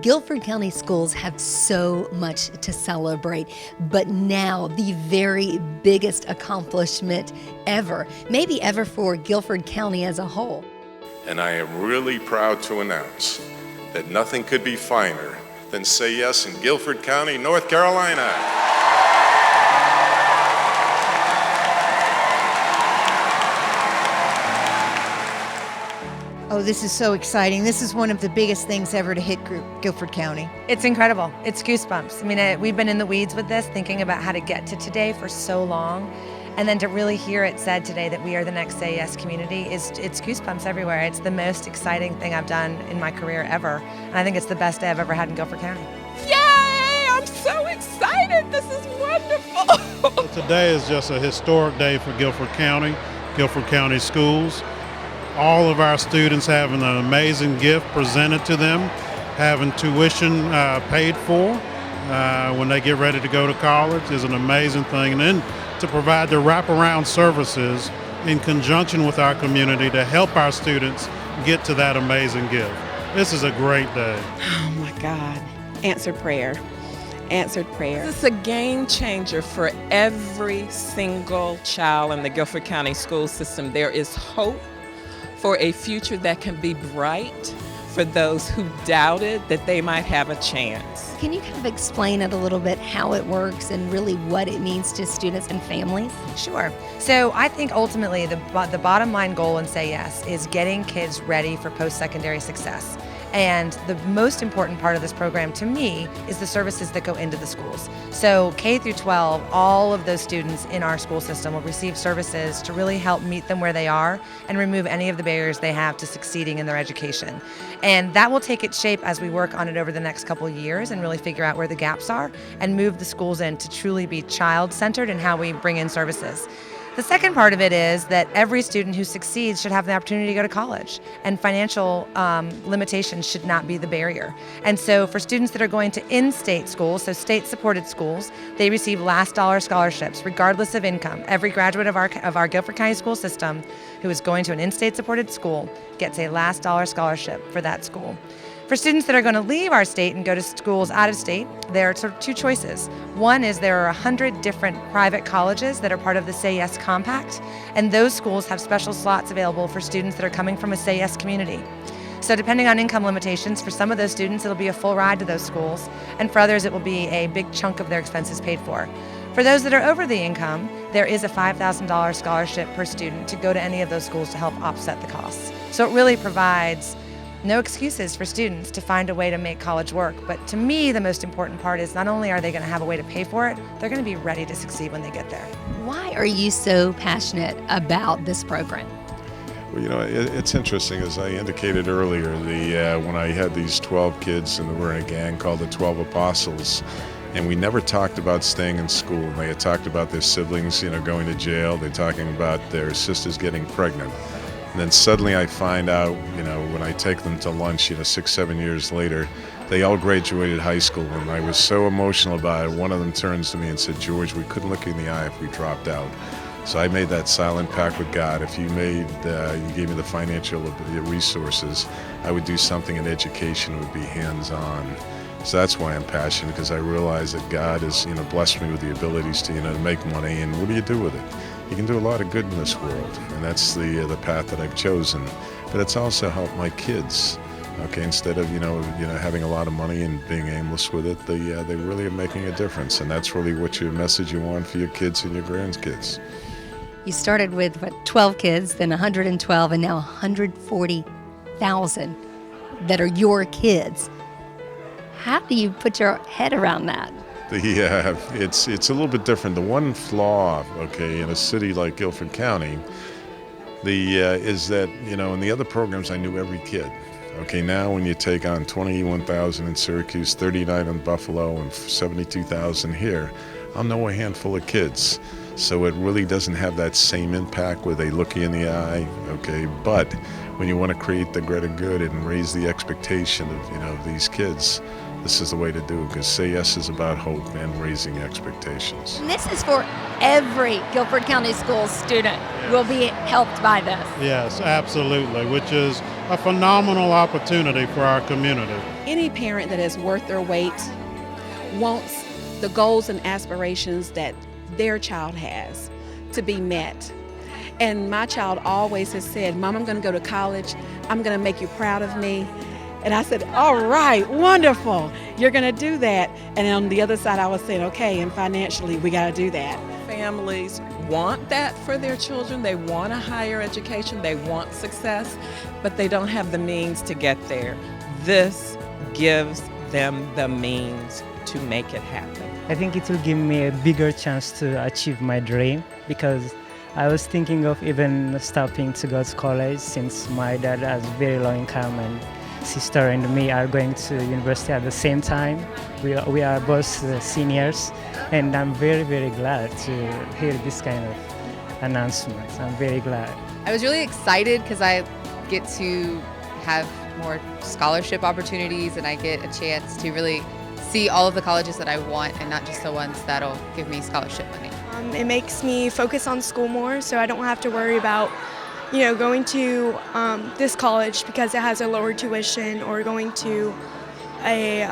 Guilford County schools have so much to celebrate, but now the very biggest accomplishment ever, maybe ever for Guilford County as a whole. And I am really proud to announce that nothing could be finer than Say Yes in Guilford County, North Carolina. Oh, this is so exciting. This is one of the biggest things ever to hit Guilford County. It's incredible. It's goosebumps. I mean, we've been in the weeds with this, thinking about how to get to today for so long. And then to really hear it said today that we are the next Say Yes community, it's goosebumps everywhere. It's the most exciting thing I've done in my career ever. And I think it's the best day I've ever had in Guilford County. Yay! I'm so excited. This is wonderful. Well, today is just a historic day for Guilford County schools. All of our students having an amazing gift presented to them, having tuition paid for when they get ready to go to college is an amazing thing. And then to provide the wraparound services in conjunction with our community to help our students get to that amazing gift. This is a great day. Oh my God. Answered prayer. Answered prayer. This is a game changer for every single child in the Guilford County school system. There is hope for a future that can be bright for those who doubted that they might have a chance. Can you kind of explain it a little bit, how it works and really what it means to students and families? Sure. So I think ultimately the bottom line goal in Say Yes is getting kids ready for post-secondary success. And the most important part of this program to me is the services that go into the schools. So K through 12, all of those students in our school system will receive services to really help meet them where they are and remove any of the barriers they have to succeeding in their education. And that will take its shape as we work on it over the next couple of years and really figure out where the gaps are and move the schools in to truly be child-centered in how we bring in services. The second part of it is that every student who succeeds should have the opportunity to go to college, and financial limitations should not be the barrier. And so for students that are going to in-state schools, so state-supported schools, they receive last dollar scholarships regardless of income. Every graduate of our Guilford County school system who is going to an in-state supported school gets a last dollar scholarship for that school. For students that are going to leave our state and go to schools out of state, there are sort of two choices. One is there are 100 different private colleges that are part of the Say Yes Compact, and those schools have special slots available for students that are coming from a Say Yes community. So depending on income limitations, for some of those students it'll be a full ride to those schools, and for others it will be a big chunk of their expenses paid for. For those that are over the income, there is a $5,000 scholarship per student to go to any of those schools to help offset the costs. So it really provides no excuses for students to find a way to make college work. But to me, the most important part is not only are they going to have a way to pay for it, they're going to be ready to succeed when they get there. Why are you so passionate about this program? Well, you know, it's interesting, as I indicated earlier, when I had these 12 kids and we were in a gang called the 12 Apostles, and we never talked about staying in school. They had talked about their siblings, going to jail. They're talking about their sisters getting pregnant. And then suddenly I find out, when I take them to lunch, 6, 7 years later, they all graduated high school. And I was so emotional about it. One of them turns to me and said, "George, we couldn't look you in the eye if we dropped out." So I made that silent pact with God. If you gave me the financial resources, I would do something in education that would be hands-on. So that's why I'm passionate, because I realize that God has, blessed me with the abilities to, to make money. And what do you do with it? You can do a lot of good in this world, and that's the path that I've chosen. But it's also helped my kids. Okay, instead of having a lot of money and being aimless with it, they really are making a difference, and that's really what your message you want for your kids and your grandkids. You started with 12 kids, then 112, and now 140,000 that are your kids. How do you put your head around that? It's a little bit different. The one flaw, in a city like Guilford County, is that, in the other programs I knew every kid. Okay, now when you take on 21,000 in Syracuse, 39 in Buffalo, and 72,000 here, I'll know a handful of kids. So it really doesn't have that same impact where they look you in the eye, but when you want to create the greater good and raise the expectation of, these kids, this is the way to do it, because Say Yes is about hope and raising expectations. And this is for every Guilford County Schools student will be helped by this. Yes, absolutely, which is a phenomenal opportunity for our community. Any parent that is worth their weight wants the goals and aspirations that their child has to be met. And my child always has said, Mom, I'm going to go to college. I'm going to make you proud of me. And I said, all right, wonderful. You're going to do that. And on the other side, I was saying, okay, and financially, we got to do that. Families want that for their children. They want a higher education. They want success, but they don't have the means to get there. This gives them the means to make it happen. I think it will give me a bigger chance to achieve my dream, because I was thinking of even stopping to go to college, since my dad has very low income and sister and me are going to university at the same time. We are both seniors, and I'm very, very glad to hear this kind of announcement. I'm very glad. I was really excited because I get to have more scholarship opportunities, and I get a chance to really see all of the colleges that I want and not just the ones that'll give me scholarship money. It makes me focus on school more, so I don't have to worry about going to this college because it has a lower tuition, or going to a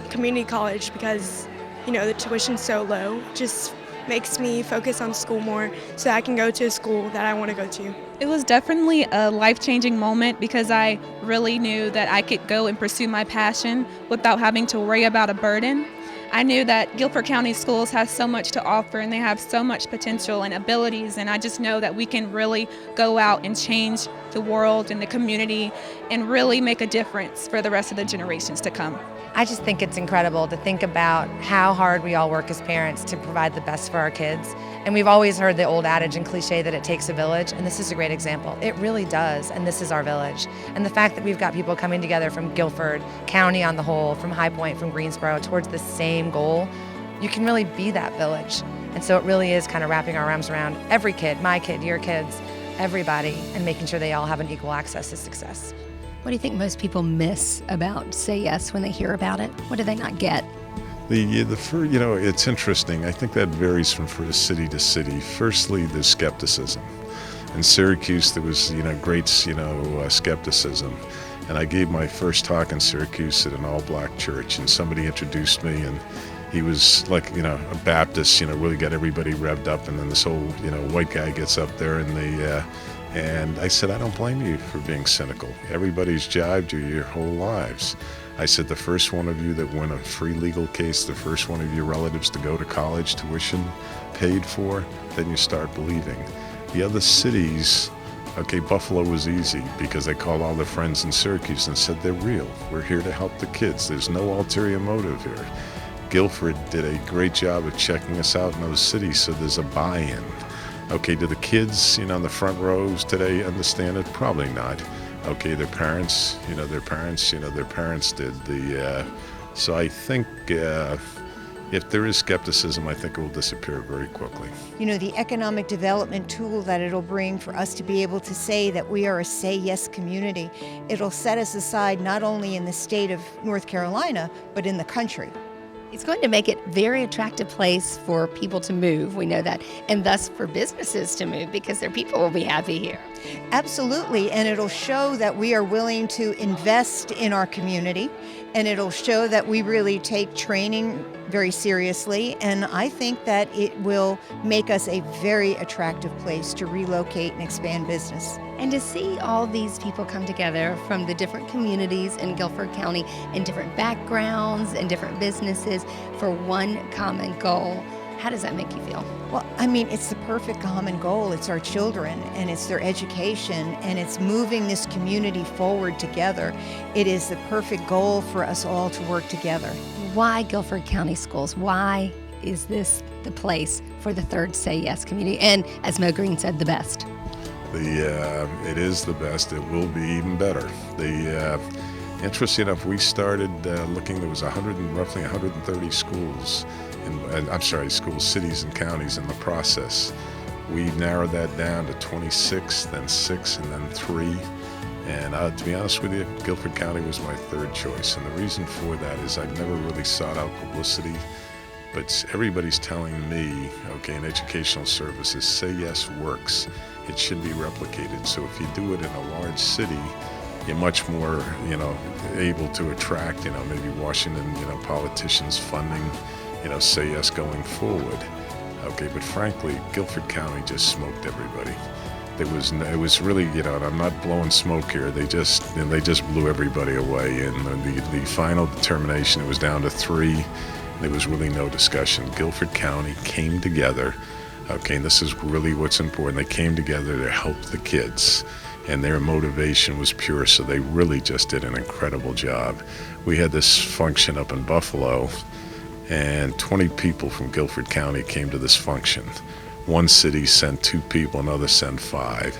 community college because the tuition's so low. Just makes me focus on school more so I can go to a school that I want to go to. It was definitely a life-changing moment because I really knew that I could go and pursue my passion without having to worry about a burden. I knew that Guilford County Schools has so much to offer, and they have so much potential and abilities, and I just know that we can really go out and change the world and the community and really make a difference for the rest of the generations to come. I just think it's incredible to think about how hard we all work as parents to provide the best for our kids. And we've always heard the old adage and cliche that it takes a village, and this is a great example. It really does, and this is our village. And the fact that we've got people coming together from Guilford County on the whole, from High Point, from Greensboro, towards the same goal, you can really be that village. And so it really is kind of wrapping our arms around every kid, my kid, your kids, everybody, and making sure they all have an equal access to success. What do you think most people miss about Say Yes when they hear about it? What do they not get? It's interesting. I think that varies from city to city. Firstly, there's skepticism. In Syracuse, there was, great, skepticism. And I gave my first talk in Syracuse at an all-black church, and somebody introduced me, and he was like, a Baptist, really got everybody revved up, and then this old, white guy gets up there, and I said, I don't blame you for being cynical. Everybody's jibed you your whole lives. I said, the first one of you that win a free legal case, the first one of your relatives to go to college, tuition paid for, then you start believing. The other cities, Buffalo was easy because they called all their friends in Syracuse and said, they're real. We're here to help the kids. There's no ulterior motive here. Guilford did a great job of checking us out in those cities, so there's a buy-in. Do the kids, in the front rows today understand it? Probably not. Their parents, their parents did. So I think if there is skepticism, I think it will disappear very quickly. The economic development tool that it'll bring for us to be able to say that we are a Say Yes community, it'll set us aside not only in the state of North Carolina, but in the country. It's going to make it a very attractive place for people to move, we know that, and thus for businesses to move because their people will be happy here. Absolutely, and it'll show that we are willing to invest in our community, and it'll show that we really take training very seriously, and I think that it will make us a very attractive place to relocate and expand business. And to see all these people come together from the different communities in Guilford County and different backgrounds and different businesses for one common goal, how does that make you feel? Well, it's the perfect common goal. It's our children, and it's their education, and it's moving this community forward together. It is the perfect goal for us all to work together. Why Guilford County Schools? Why is this the place for the third Say Yes community? And as Mo Green said, the best. It is the best. It will be even better. Interesting enough, we started looking. There was roughly 130 schools. Schools, cities, and counties in the process. We narrowed that down to 26, then 6, and then 3. And to be honest with you, Guilford County was my third choice. And the reason for that is I've never really sought out publicity, but everybody's telling me, okay, in educational services, Say Yes works. It should be replicated. So if you do it in a large city, you're much more, able to attract, maybe Washington, politicians funding, Say Yes going forward. Okay, but frankly, Guilford County just smoked everybody. It was really, and I'm not blowing smoke here. They just blew everybody away. And the final determination, it was down to 3. There was really no discussion. Guilford County came together. Okay, and this is really what's important. They came together to help the kids, and their motivation was pure. So they really just did an incredible job. We had this function up in Buffalo, and 20 people from Guilford County came to this function. One city sent 2 people, another sent 5.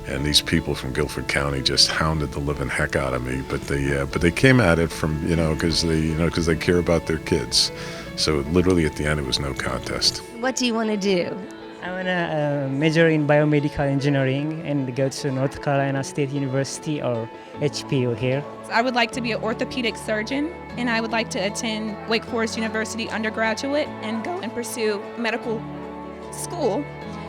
And these people from Guilford County just hounded the living heck out of me. But they came at it from, because they care about their kids. So literally at the end, it was no contest. What do you want to do? I want to major in biomedical engineering and go to North Carolina State University or HPU here. I would like to be an orthopedic surgeon, and I would like to attend Wake Forest University undergraduate and go and pursue medical school.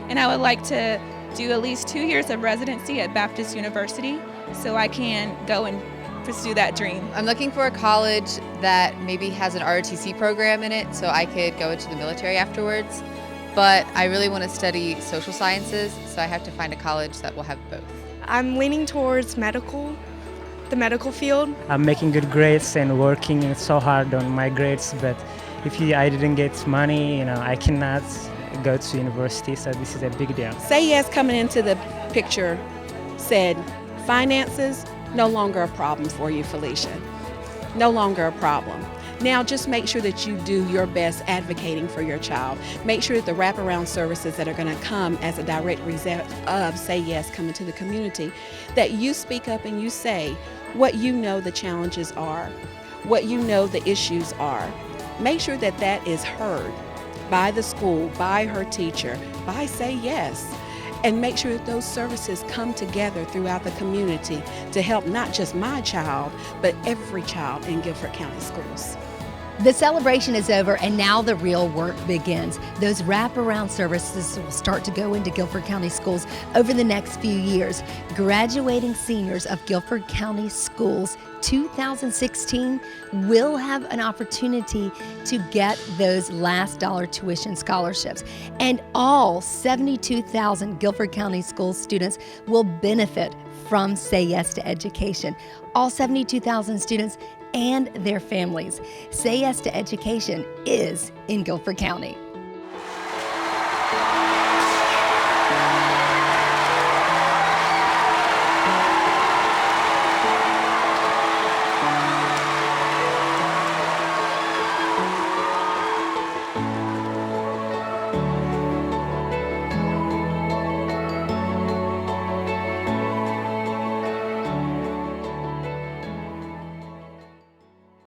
And I would like to do at least 2 years of residency at Baptist University so I can go and pursue that dream. I'm looking for a college that maybe has an ROTC program in it so I could go into the military afterwards. But I really want to study social sciences, so I have to find a college that will have both. I'm leaning towards the medical field. I'm making good grades and working so hard on my grades, but if I didn't get money, I cannot go to university, so this is a big deal. Say Yes coming into the picture said, finances, no longer a problem for you, Felicia. No longer a problem. Now just make sure that you do your best advocating for your child. Make sure that the wraparound services that are going to come as a direct result of Say Yes coming to the community, that you speak up and you say what you know the challenges are, what you know the issues are. Make sure that that is heard by the school, by her teacher, by Say Yes. And make sure that those services come together throughout the community to help not just my child, but every child in Guilford County Schools. The celebration is over, and now the real work begins. Those wraparound services will start to go into Guilford County Schools over the next few years. Graduating seniors of Guilford County Schools 2016 will have an opportunity to get those last dollar tuition scholarships. And all 72,000 Guilford County School students will benefit from Say Yes to Education. All 72,000 students and their families. Say Yes to Education is in Guilford County.